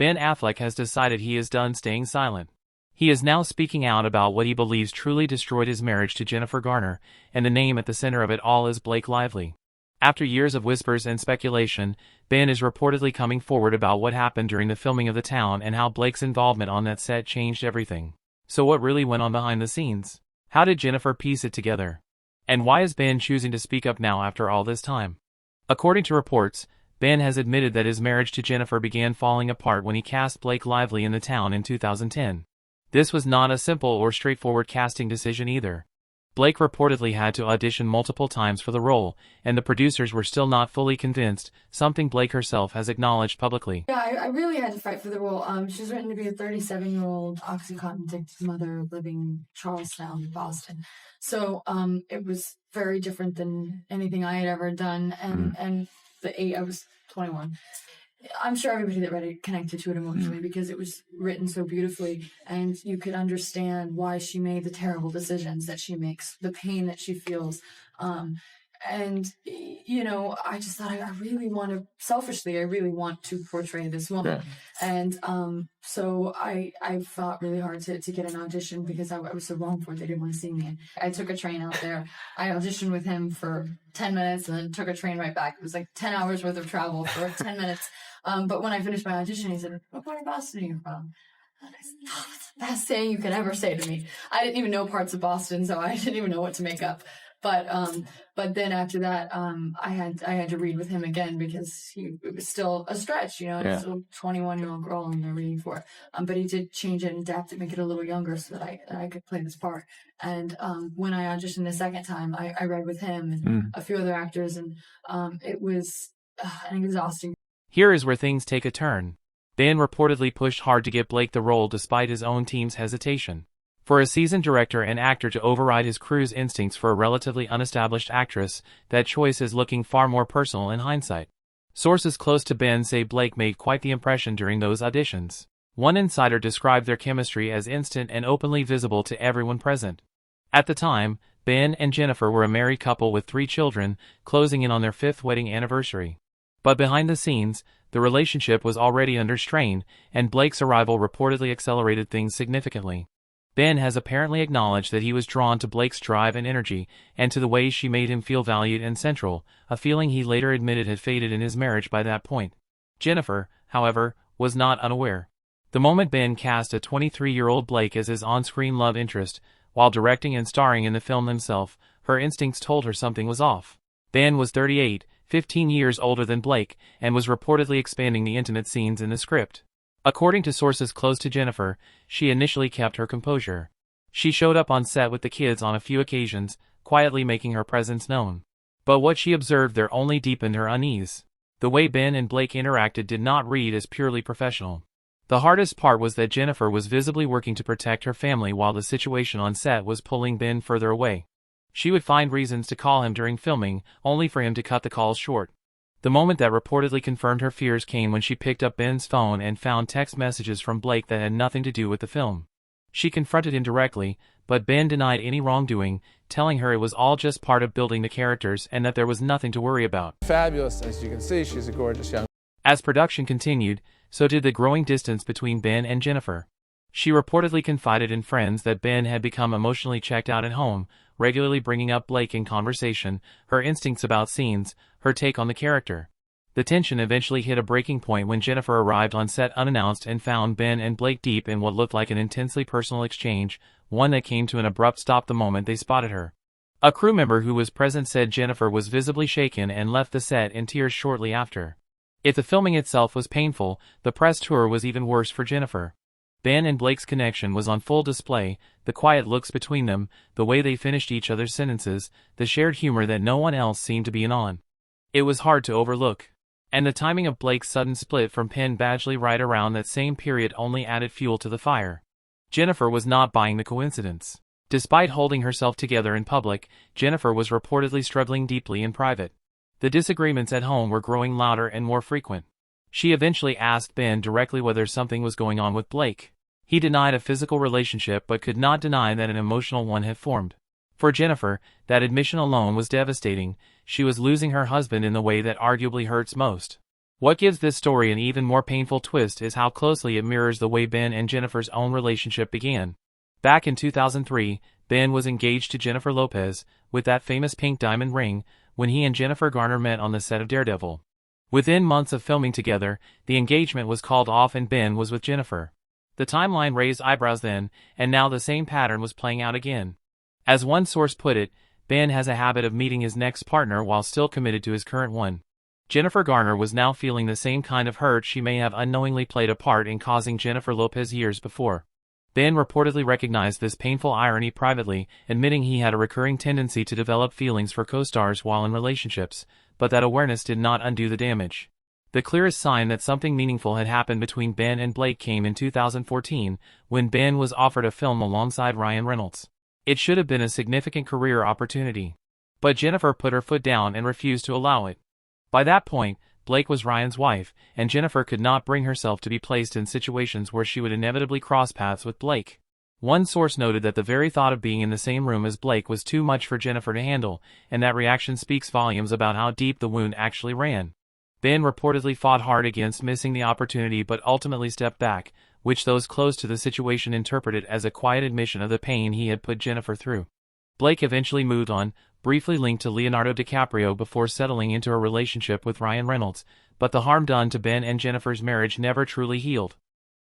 Ben Affleck has decided he is done staying silent. He is now speaking out about what he believes truly destroyed his marriage to Jennifer Garner, and the name at the center of it all is Blake Lively. After years of whispers and speculation, Ben is reportedly coming forward about what happened during the filming of The Town and how Blake's involvement on that set changed everything. So what really went on behind the scenes? How did Jennifer piece it together? And why is Ben choosing to speak up now after all this time? According to reports, Ben has admitted that his marriage to Jennifer began falling apart when he cast Blake Lively in The Town in 2010. This was not a simple or straightforward casting decision either. Blake reportedly had to audition multiple times for the role, and the producers were still not fully convinced, something Blake herself has acknowledged publicly. Yeah, I really had to fight for the role. She's written to be a 37-year-old Oxycontin-addicted mother living in Charlestown, Boston. So it was very different than anything I had ever done, and I was 21. I'm sure everybody that read it connected to it emotionally because it was written so beautifully, and you could understand why she made the terrible decisions that she makes, the pain that she feels. And, you know, I just thought I really want to portray this woman. Yeah. And so I fought really hard to get an audition because I was so wrong for it. They didn't want to see me. I took a train out there. I auditioned with him for 10 minutes and then took a train right back. It was like 10 hours worth of travel for 10 minutes. But when I finished my audition, he said, "What part of Boston are you from?" And I said, "Oh, that's the best saying you could ever say to me." I didn't even know parts of Boston, so I didn't even know what to make up. But then after that, I had to read with him again because it was still a stretch, you know, it's a 21-year-old girl I'm reading for. But he did change it and adapt it, make it a little younger so that I could play this part. And when I auditioned the second time, I read with him and a few other actors, and it was an exhausting. Here is where things take a turn. Ben reportedly pushed hard to get Blake the role despite his own team's hesitation. For a seasoned director and actor to override his crew's instincts for a relatively unestablished actress, that choice is looking far more personal in hindsight. Sources close to Ben say Blake made quite the impression during those auditions. One insider described their chemistry as instant and openly visible to everyone present. At the time, Ben and Jennifer were a married couple with 3 children, closing in on their 5th wedding anniversary. But behind the scenes, the relationship was already under strain, and Blake's arrival reportedly accelerated things significantly. Ben has apparently acknowledged that he was drawn to Blake's drive and energy, and to the way she made him feel valued and central, a feeling he later admitted had faded in his marriage by that point. Jennifer, however, was not unaware. The moment Ben cast a 23-year-old Blake as his on-screen love interest, while directing and starring in the film himself, her instincts told her something was off. Ben was 38, 15 years older than Blake, and was reportedly expanding the intimate scenes in the script. According to sources close to Jennifer, she initially kept her composure. She showed up on set with the kids on a few occasions, quietly making her presence known. But what she observed there only deepened her unease. The way Ben and Blake interacted did not read as purely professional. The hardest part was that Jennifer was visibly working to protect her family while the situation on set was pulling Ben further away. She would find reasons to call him during filming, only for him to cut the calls short. The moment that reportedly confirmed her fears came when she picked up Ben's phone and found text messages from Blake that had nothing to do with the film. She confronted him directly, but Ben denied any wrongdoing, telling her it was all just part of building the characters and that there was nothing to worry about. Fabulous, as you can see, she's a gorgeous young. As production continued, so did the growing distance between Ben and Jennifer. She reportedly confided in friends that Ben had become emotionally checked out at home, regularly bringing up Blake in conversation, her instincts about scenes, her take on the character. The tension eventually hit a breaking point when Jennifer arrived on set unannounced and found Ben and Blake deep in what looked like an intensely personal exchange, one that came to an abrupt stop the moment they spotted her. A crew member who was present said Jennifer was visibly shaken and left the set in tears shortly after. If the filming itself was painful, the press tour was even worse for Jennifer. Ben and Blake's connection was on full display, the quiet looks between them, the way they finished each other's sentences, the shared humor that no one else seemed to be in on. It was hard to overlook. And the timing of Blake's sudden split from Penn Badgley right around that same period only added fuel to the fire. Jennifer was not buying the coincidence. Despite holding herself together in public, Jennifer was reportedly struggling deeply in private. The disagreements at home were growing louder and more frequent. She eventually asked Ben directly whether something was going on with Blake. He denied a physical relationship but could not deny that an emotional one had formed. For Jennifer, that admission alone was devastating. She was losing her husband in the way that arguably hurts most. What gives this story an even more painful twist is how closely it mirrors the way Ben and Jennifer's own relationship began. Back in 2003, Ben was engaged to Jennifer Lopez, with that famous pink diamond ring, when he and Jennifer Garner met on the set of Daredevil. Within months of filming together, the engagement was called off and Ben was with Jennifer. The timeline raised eyebrows then, and now the same pattern was playing out again. As one source put it, Ben has a habit of meeting his next partner while still committed to his current one. Jennifer Garner was now feeling the same kind of hurt she may have unknowingly played a part in causing Jennifer Lopez years before. Ben reportedly recognized this painful irony privately, admitting he had a recurring tendency to develop feelings for co-stars while in relationships, but that awareness did not undo the damage. The clearest sign that something meaningful had happened between Ben and Blake came in 2014, when Ben was offered a film alongside Ryan Reynolds. It should have been a significant career opportunity. But Jennifer put her foot down and refused to allow it. By that point, Blake was Ryan's wife, and Jennifer could not bring herself to be placed in situations where she would inevitably cross paths with Blake. One source noted that the very thought of being in the same room as Blake was too much for Jennifer to handle, and that reaction speaks volumes about how deep the wound actually ran. Ben reportedly fought hard against missing the opportunity but ultimately stepped back, which those close to the situation interpreted as a quiet admission of the pain he had put Jennifer through. Blake eventually moved on, briefly linked to Leonardo DiCaprio before settling into a relationship with Ryan Reynolds, but the harm done to Ben and Jennifer's marriage never truly healed.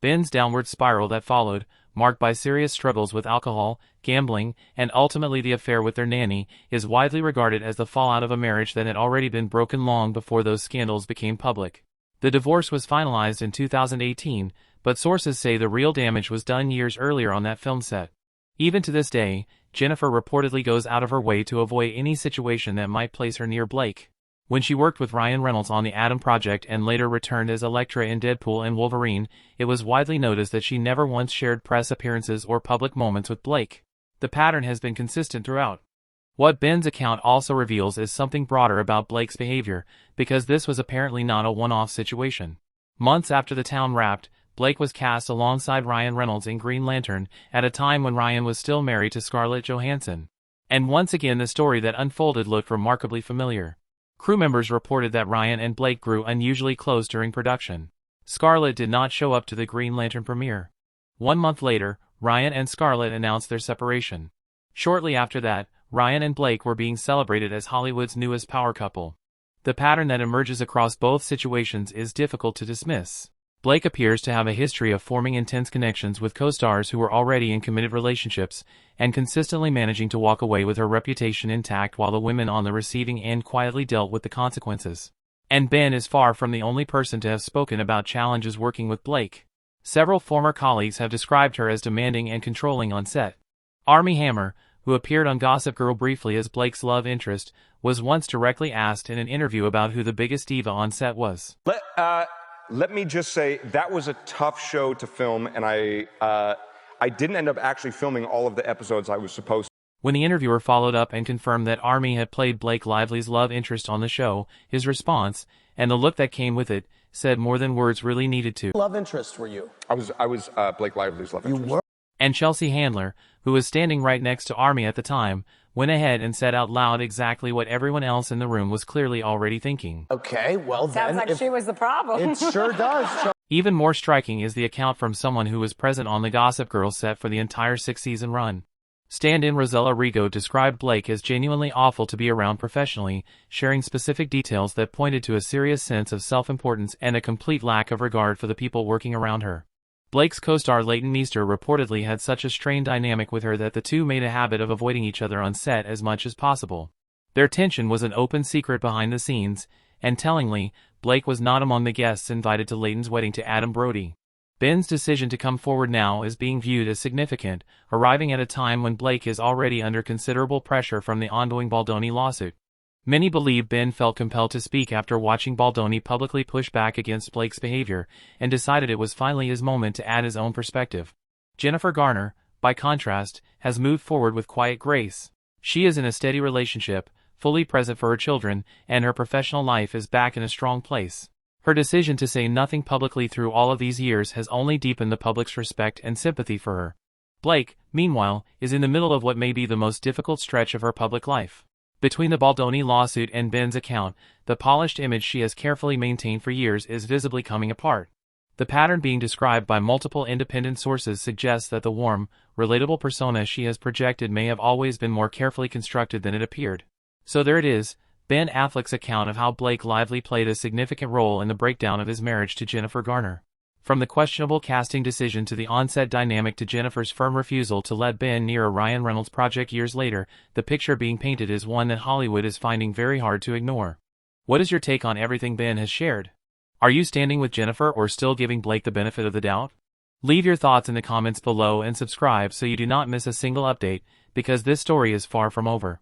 Ben's downward spiral that followed, marked by serious struggles with alcohol, gambling, and ultimately the affair with their nanny, is widely regarded as the fallout of a marriage that had already been broken long before those scandals became public. The divorce was finalized in 2018, but sources say the real damage was done years earlier on that film set. Even to this day, Jennifer reportedly goes out of her way to avoid any situation that might place her near Blake. When she worked with Ryan Reynolds on the Atom Project and later returned as Elektra in Deadpool and Wolverine, it was widely noticed that she never once shared press appearances or public moments with Blake. The pattern has been consistent throughout. What Ben's account also reveals is something broader about Blake's behavior, because this was apparently not a one-off situation. Months after The Town wrapped, Blake was cast alongside Ryan Reynolds in Green Lantern, at a time when Ryan was still married to Scarlett Johansson. And once again the story that unfolded looked remarkably familiar. Crew members reported that Ryan and Blake grew unusually close during production. Scarlett did not show up to the Green Lantern premiere. 1 month later, Ryan and Scarlett announced their separation. Shortly after that, Ryan and Blake were being celebrated as Hollywood's newest power couple. The pattern that emerges across both situations is difficult to dismiss. Blake appears to have a history of forming intense connections with co-stars who were already in committed relationships, and consistently managing to walk away with her reputation intact while the women on the receiving end quietly dealt with the consequences. And Ben is far from the only person to have spoken about challenges working with Blake. Several former colleagues have described her as demanding and controlling on set. Armie Hammer, who appeared on Gossip Girl briefly as Blake's love interest, was once directly asked in an interview about who the biggest diva on set was. Let me just say, that was a tough show to film, and I didn't end up actually filming all of the episodes I was supposed to. When the interviewer followed up and confirmed that Armie had played Blake Lively's love interest on the show, his response, and the look that came with it, said more than words really needed to. Love interest were you? I was Blake Lively's love interest. You were? And Chelsea Handler, who was standing right next to Armie at the time, went ahead and said out loud exactly what everyone else in the room was clearly already thinking. Okay, well then... Sounds like she was the problem. It sure does. Even more striking is the account from someone who was present on the Gossip Girl set for the entire 6-season run. Stand-in Rosella Rigo described Blake as genuinely awful to be around professionally, sharing specific details that pointed to a serious sense of self-importance and a complete lack of regard for the people working around her. Blake's co-star Leighton Meester reportedly had such a strained dynamic with her that the two made a habit of avoiding each other on set as much as possible. Their tension was an open secret behind the scenes, and tellingly, Blake was not among the guests invited to Leighton's wedding to Adam Brody. Ben's decision to come forward now is being viewed as significant, arriving at a time when Blake is already under considerable pressure from the ongoing Baldoni lawsuit. Many believe Ben felt compelled to speak after watching Baldoni publicly push back against Blake's behavior, and decided it was finally his moment to add his own perspective. Jennifer Garner, by contrast, has moved forward with quiet grace. She is in a steady relationship, fully present for her children, and her professional life is back in a strong place. Her decision to say nothing publicly through all of these years has only deepened the public's respect and sympathy for her. Blake, meanwhile, is in the middle of what may be the most difficult stretch of her public life. Between the Baldoni lawsuit and Ben's account, the polished image she has carefully maintained for years is visibly coming apart. The pattern being described by multiple independent sources suggests that the warm, relatable persona she has projected may have always been more carefully constructed than it appeared. So there it is, Ben Affleck's account of how Blake Lively played a significant role in the breakdown of his marriage to Jennifer Garner. From the questionable casting decision to the on-set dynamic to Jennifer's firm refusal to let Ben near a Ryan Reynolds project years later, the picture being painted is one that Hollywood is finding very hard to ignore. What is your take on everything Ben has shared? Are you standing with Jennifer or still giving Blake the benefit of the doubt? Leave your thoughts in the comments below and subscribe so you do not miss a single update, because this story is far from over.